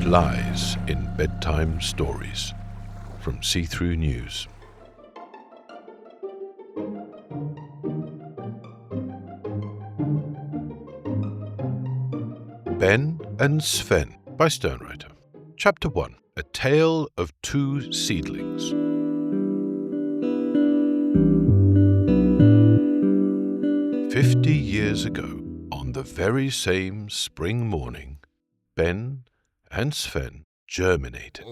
lies in bedtime stories. From See-Through News. Ben and Sven by Sternwriter. Chapter 1. A Tale of Two Seedlings. "50 years ago, on the very same spring morning, Ben and Sven germinated.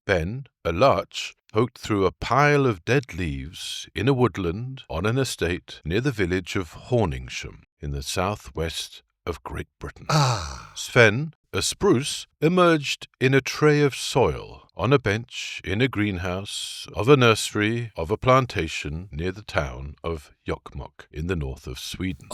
Ben, a larch, poked through a pile of dead leaves in a woodland on an estate near the village of Horningsham in the southwest of Great Britain. Sven, a spruce, emerged in a tray of soil on a bench in a greenhouse of a nursery of a plantation near the town of Jokkmokk in the north of Sweden.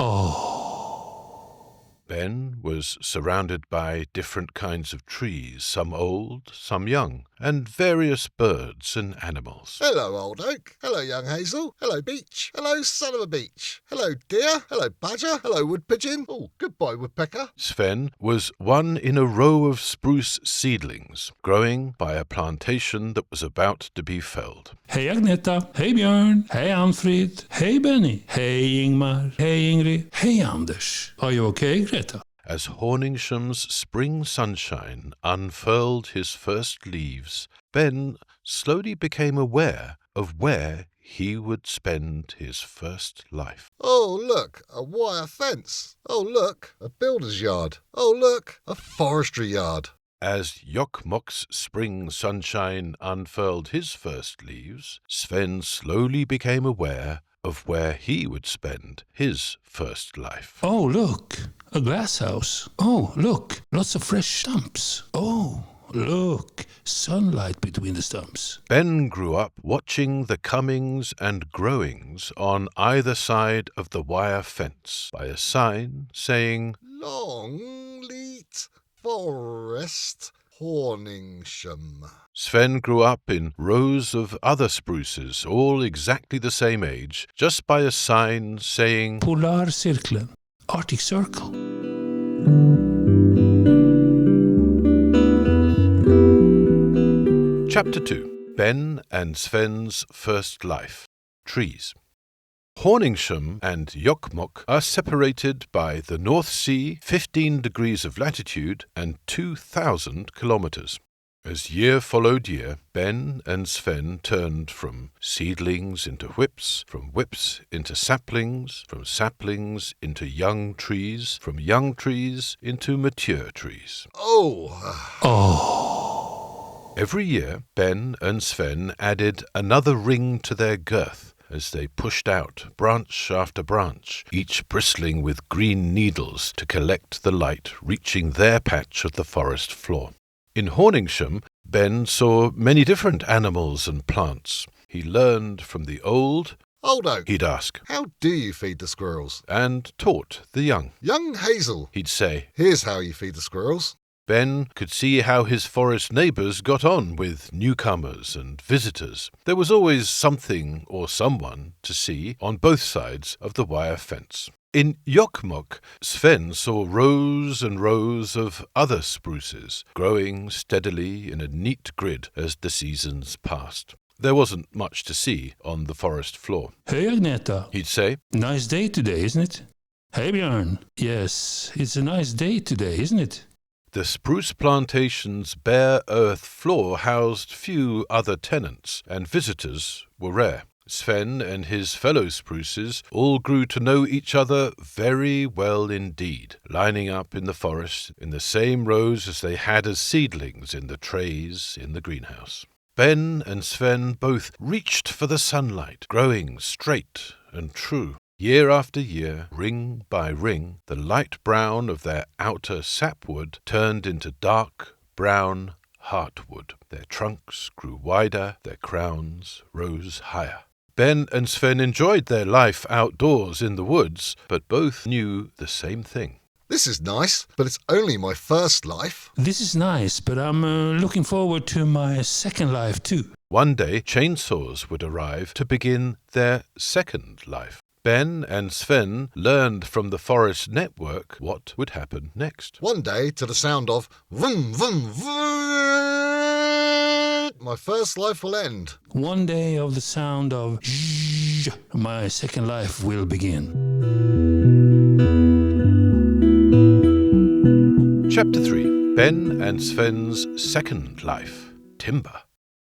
Ben was surrounded by different kinds of trees, some old, some young, and various birds and animals. Hello, old oak. Hello, young hazel. Hello, beech. Hello, son of a beech. Hello, deer. Hello, badger. Hello, wood pigeon. Oh, goodbye, woodpecker. Sven was one in a row of spruce seedlings, growing by a plantation that was about to be felled. Hej Agneta, hej Björn, hej Anfrid, hej Benny, hej Ingmar, hej Ingrid, hej Anders. Are you okay, Greta? As Horningsham's spring sunshine unfurled his first leaves, Ben slowly became aware of where he would spend his first life. Oh, look, a wire fence. Oh, look, a builder's yard. Oh, look, a forestry yard. As Jokkmokk's spring sunshine unfurled his first leaves, Sven slowly became aware of where he would spend his first life. Oh, look, a glass house. Oh, look, lots of fresh stumps. Oh, look, sunlight between the stumps. Ben grew up watching the comings and growings on either side of the wire fence by a sign saying, Longleat Forest, Horningsham. Sven grew up in rows of other spruces, all exactly the same age, just by a sign saying, Polarcirkeln, Arctic Circle. Chapter 2. Ben and Sven's First Life. Trees. Horningsham and Jokkmokk are separated by the North Sea, 15 degrees of latitude, and 2,000 kilometers. As year followed year, Ben and Sven turned from seedlings into whips, from whips into saplings, from saplings into young trees, from young trees into mature trees. Every year, Ben and Sven added another ring to their girth as they pushed out branch after branch, each bristling with green needles to collect the light reaching their patch of the forest floor. In Horningsham, Ben saw many different animals and plants. He learned from the old, Old oak, he'd ask, how do you feed the squirrels? and taught the young. Young hazel, He'd say. here's how you feed the squirrels. Ben could see how his forest neighbours got on with newcomers and visitors. There was always something or someone to see on both sides of the wire fence. In Jokkmokk, Sven saw rows and rows of other spruces, growing steadily in a neat grid as the seasons passed. There wasn't much to see on the forest floor. Hey Agneta, He'd say, nice day today, isn't it? Hey Björn, yes, it's a nice day today, isn't it? the spruce plantation's bare earth floor housed few other tenants, and visitors were rare. Sven and his fellow spruces all grew to know each other very well indeed, lining up in the forest in the same rows as they had as seedlings in the trays in the greenhouse. Ben and Sven both reached for the sunlight, growing straight and true. Year after year, ring by ring, the light brown of their outer sapwood turned into dark brown heartwood. Their trunks grew wider, their crowns rose higher. Ben and Sven enjoyed their life outdoors in the woods, but both knew the same thing. This is nice, but it's only my first life. This is nice, but I'm looking forward to my second life too. One day, chainsaws would arrive to begin their second life. Ben and Sven learned from the forest network what would happen next. One day, to the sound of vroom, vroom, vroom, my first life will end. One day of the sound of zhh, my second life will begin. Chapter 3. Ben and Sven's second life, timber.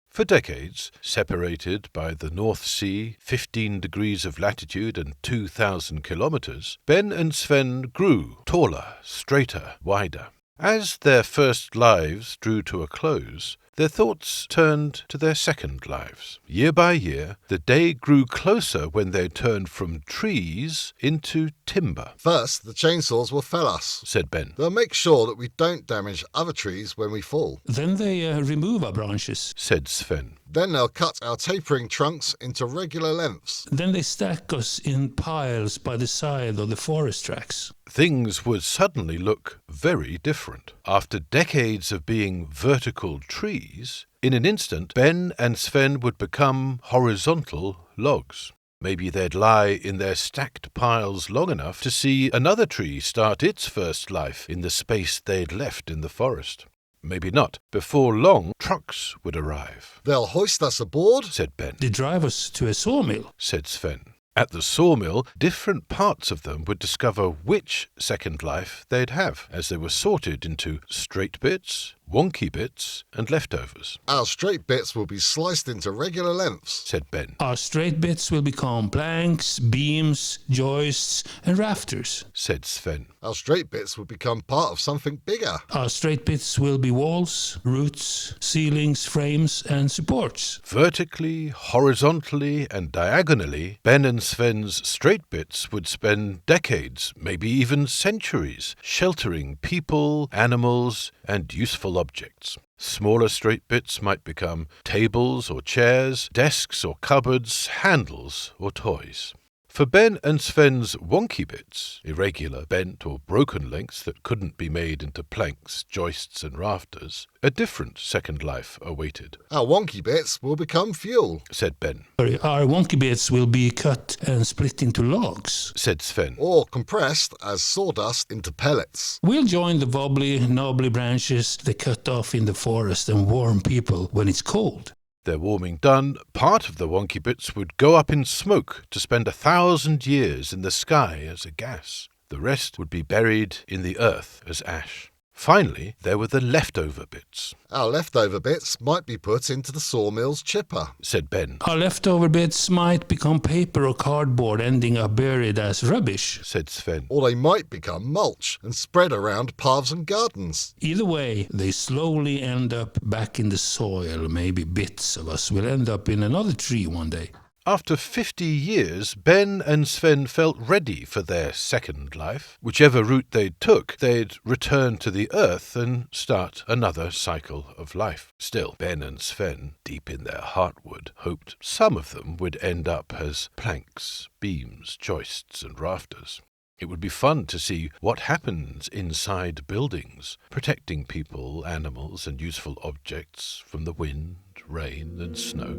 For decades, separated by the North Sea, 15 degrees of latitude and 2,000 kilometers, Ben and Sven grew taller, straighter, wider. As their first lives drew to a close, their thoughts turned to their second lives. Year by year, the day grew closer when they turned from trees into timber. First, the chainsaws will fell us, said Ben. They'll make sure that we don't damage other trees when we fall. Then they remove our branches. Said Sven. Then they'll cut our tapering trunks into regular lengths. Then they stack us in piles by the side of the forest tracks. Things would suddenly look very different. After decades of being vertical trees, in an instant, Ben and Sven would become horizontal logs. Maybe they'd lie in their stacked piles long enough to see another tree start its first life in the space they'd left in the forest. Maybe not. Before long, trucks would arrive. They'll hoist us aboard, said Ben. They drive us to a sawmill, said Sven. At the sawmill, different parts of them would discover which second life they'd have, as they were sorted into straight bits, wonky bits, and leftovers. Our straight bits will be sliced into regular lengths, said Ben. Our straight bits will become planks, beams, joists, and rafters, said Sven. Our straight bits will become part of something bigger. Our straight bits will be walls, roofs, ceilings, frames, and supports. Vertically, horizontally, and diagonally, Ben and Sven's straight bits would spend decades, maybe even centuries, sheltering people, animals, and useful objects. Smaller straight bits might become tables or chairs, desks or cupboards, handles or toys. For Ben and Sven's wonky bits, irregular, bent or broken lengths that couldn't be made into planks, joists and rafters, a different second life awaited. Our wonky bits will become fuel, said Ben. Our wonky bits will be cut and split into logs, said Sven. or compressed as sawdust into pellets. We'll join the wobbly, knobbly branches they cut off in the forest and warm people when it's cold. Their warming done, part of the wonky bits would go up in smoke to spend 1,000 years in the sky as a gas. The rest would be buried in the earth as ash. Finally, there were the leftover bits. Our leftover bits might be put into the sawmill's chipper, said Ben. Our leftover bits might become paper or cardboard, ending up buried as rubbish, said Sven. or they might become mulch and spread around paths and gardens. Either way, they slowly end up back in the soil. Maybe bits of us will end up in another tree one day. After 50 years, Ben and Sven felt ready for their second life. Whichever route they took, they'd return to the earth and start another cycle of life. Still, Ben and Sven, deep in their heartwood, hoped some of them would end up as planks, beams, joists, and rafters. It would be fun to see what happens inside buildings, protecting people, animals, and useful objects from the wind, rain, and snow.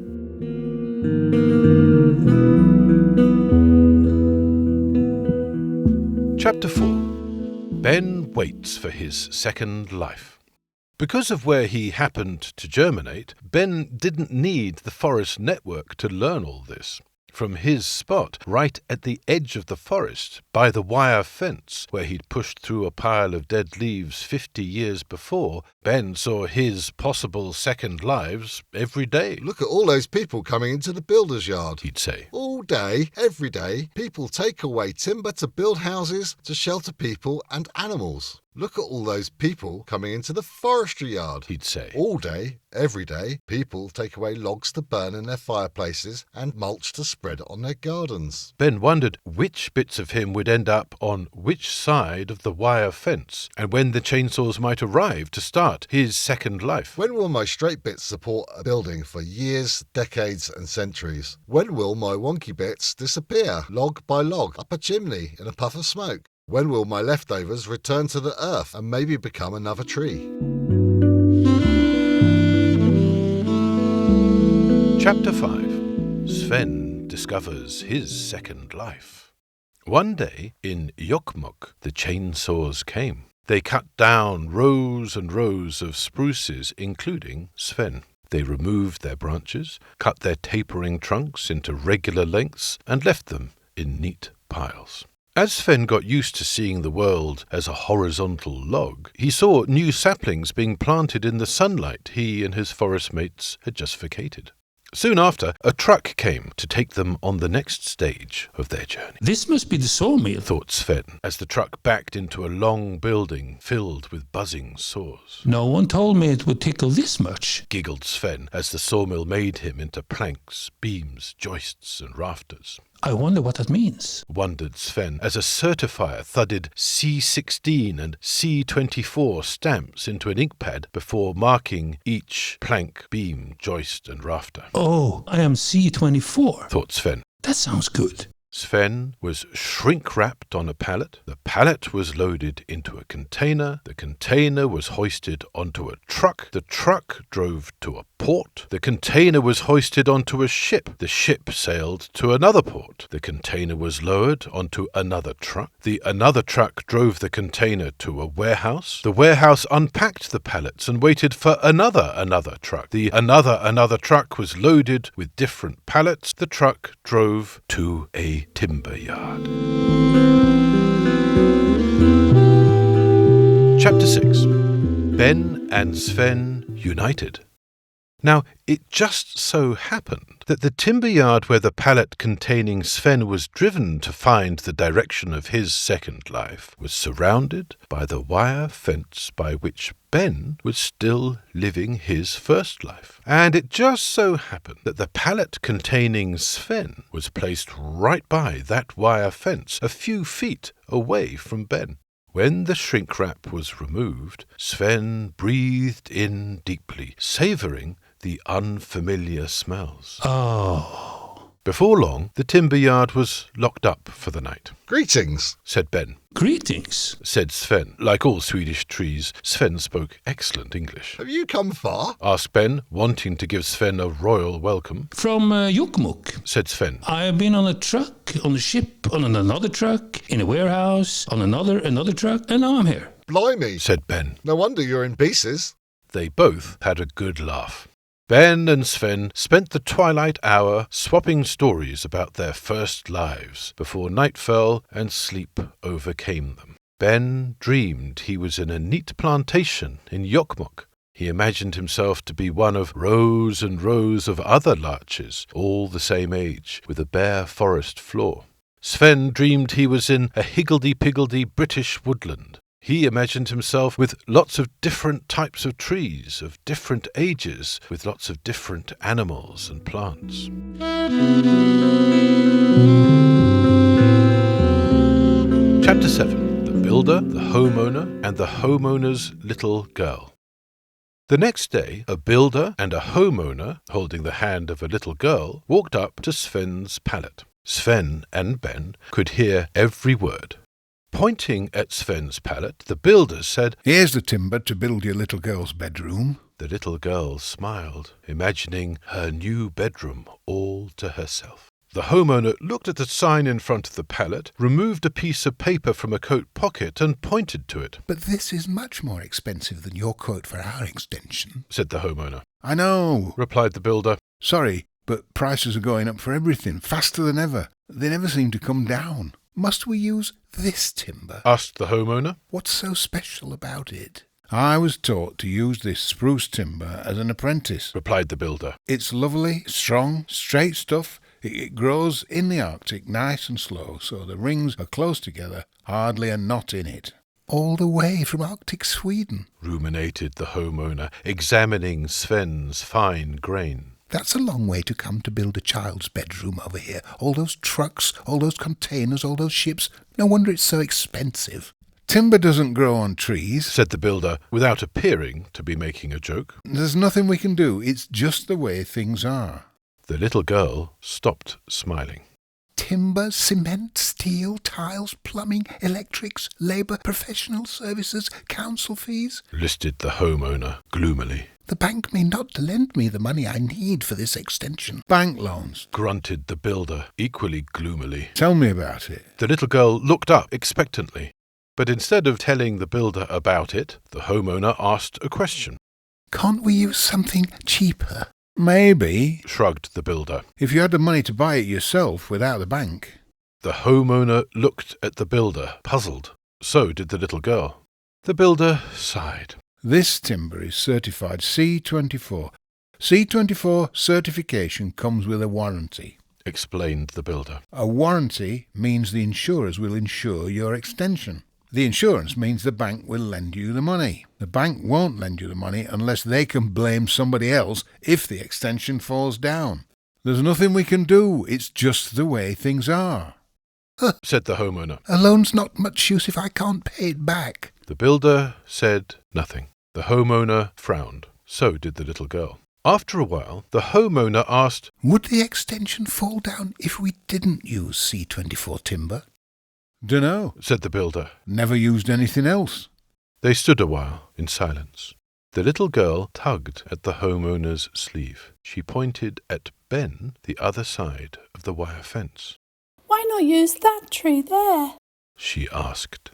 Chapter 4. Ben waits for his second life. Because of where he happened to germinate, Ben didn't need the forest network to learn all this. From his spot, right at the edge of the forest, by the wire fence where he'd pushed through a pile of dead leaves 50 years before, Ben saw his possible second lives every day. Look at all those people coming into the builder's yard, He'd say. All day, every day, people take away timber to build houses, to shelter people and animals. Look at all those people coming into the forestry yard, He'd say. All day, every day, people take away logs to burn in their fireplaces and mulch to spread on their gardens. Ben wondered which bits of him would end up on which side of the wire fence, and when the chainsaws might arrive to start his second life. When will my straight bits support a building for years, decades and centuries? When will my wonky bits disappear, log by log, up a chimney in a puff of smoke? When will my leftovers return to the earth and maybe become another tree? Chapter 5. Sven discovers his second life. One day in Jokkmokk, the chainsaws came. They cut down rows and rows of spruces, including Sven. They removed their branches, cut their tapering trunks into regular lengths, and left them in neat piles. As Sven got used to seeing the world as a horizontal log, he saw new saplings being planted in the sunlight he and his forest mates had just vacated. Soon after, a truck came to take them on the next stage of their journey. This must be the sawmill, Thought Sven, as the truck backed into a long building filled with buzzing saws. No one told me it would tickle this much. Giggled Sven, as the sawmill made him into planks, beams, joists, and rafters. I wonder what that means. Wondered Sven, as a certifier thudded C16 and C24 stamps into an ink pad before marking each plank, beam, joist, and rafter. Oh, I am C24. Thought Sven. That sounds good. Sven was shrink-wrapped on a pallet. The pallet was loaded into a container. The container was hoisted onto a truck. The truck drove to a port. The container was hoisted onto a ship. The ship sailed to another port. The container was lowered onto another truck. Another truck drove the container to a warehouse. The warehouse unpacked the pallets and waited for another truck. Another truck was loaded with different pallets. The truck drove to a timber yard. Chapter 6. Ben and Sven United. Now, it just so happened that the timber yard where the pallet containing Sven was driven to find the direction of his second life was surrounded by the wire fence by which Ben was still living his first life. And it just so happened that the pallet containing Sven was placed right by that wire fence, a few feet away from Ben. When the shrink-wrap was removed, Sven breathed in deeply, savouring the unfamiliar smells. Oh. Before long, the timber yard was locked up for the night. Greetings, Said Ben. Greetings. Said Sven. Like all Swedish trees, Sven spoke excellent English. have you come far? Asked Ben, wanting to give Sven a royal welcome. From Jokkmokk. Said Sven. I've been on a truck, on a ship, on another truck, in a warehouse, on another truck, and now I'm here. Blimey, Said Ben. no wonder you're in pieces. They both had a good laugh. Ben and Sven spent the twilight hour swapping stories about their first lives before night fell and sleep overcame them. Ben dreamed he was in a neat plantation in Jokkmokk. He imagined himself to be one of rows and rows of other larches, all the same age, with a bare forest floor. Sven dreamed he was in a higgledy-piggledy British woodland. He imagined himself with lots of different types of trees, of different ages, with lots of different animals and plants. Chapter 7. The Builder, the Homeowner, and the Homeowner's Little Girl. The next day, a builder and a homeowner, holding the hand of a little girl, walked up to Sven's pallet. Sven and Ben could hear every word. Pointing at Sven's pallet, the builder said, "Here's the timber to build your little girl's bedroom." The little girl smiled, imagining her new bedroom all to herself. The homeowner looked at the sign in front of the pallet, removed a piece of paper from a coat pocket and pointed to it. "But this is much more expensive than your quote for our extension." Said the homeowner. "I know," Replied the builder. "Sorry, but prices are going up for everything, faster than ever. They never seem to come down. Must we use this timber?" Asked the homeowner. "What's so special about it?" "I was taught to use this spruce timber as an apprentice." Replied the builder. "It's lovely, strong, straight stuff. It grows in the Arctic nice and slow, so the rings are close together, hardly a knot in it." "All the way from Arctic Sweden," ruminated the homeowner, examining Sven's fine grain. "That's a long way to come to build a child's bedroom over here. All those trucks, all those containers, all those ships. No wonder it's so expensive." "Timber doesn't grow on trees," said the builder, without appearing to be making a joke. "There's nothing we can do. It's just the way things are." The little girl stopped smiling. timber, cement, steel, tiles, plumbing, electrics, labour, professional services, council fees," listed the homeowner gloomily. "The bank may not lend me the money I need for this extension." "Bank loans," grunted the builder, equally gloomily. "Tell me about it." The little girl looked up expectantly, but instead of telling the builder about it, the homeowner asked a question. "Can't we use something cheaper?" "Maybe," shrugged the builder. "if you had the money to buy it yourself without the bank." The homeowner looked at the builder, puzzled. So did the little girl. The builder sighed. "This timber is certified C24. C24 certification comes with a warranty," explained the builder. "A warranty means the insurers will insure your extension. The insurance means the bank will lend you the money. The bank won't lend you the money unless they can blame somebody else if the extension falls down. There's nothing we can do. It's just the way things are." Said the homeowner. "A loan's not much use if I can't pay it back." The builder said nothing. The homeowner frowned. So did the little girl. After a while, the homeowner asked, "Would the extension fall down if we didn't use C24 timber?" "Dunno," said the builder. "Never used anything else." They stood a while in silence. The little girl tugged at the homeowner's sleeve. She pointed at Ben, the other side of the wire fence. "Why not use that tree there?" she asked.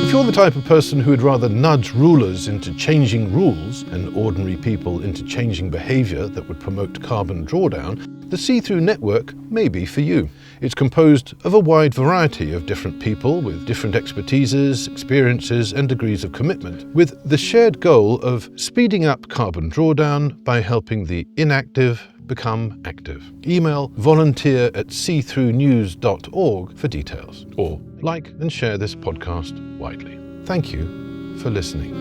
If you're the type of person who would rather nudge rulers into changing rules and ordinary people into changing behaviour that would promote carbon drawdown, the See-Through Network may be for you. It's composed of a wide variety of different people with different expertises, experiences and degrees of commitment, with the shared goal of speeding up carbon drawdown by helping the inactive become active. Email volunteer@seethroughnews.org for details, or like and share this podcast widely. Thank you for listening.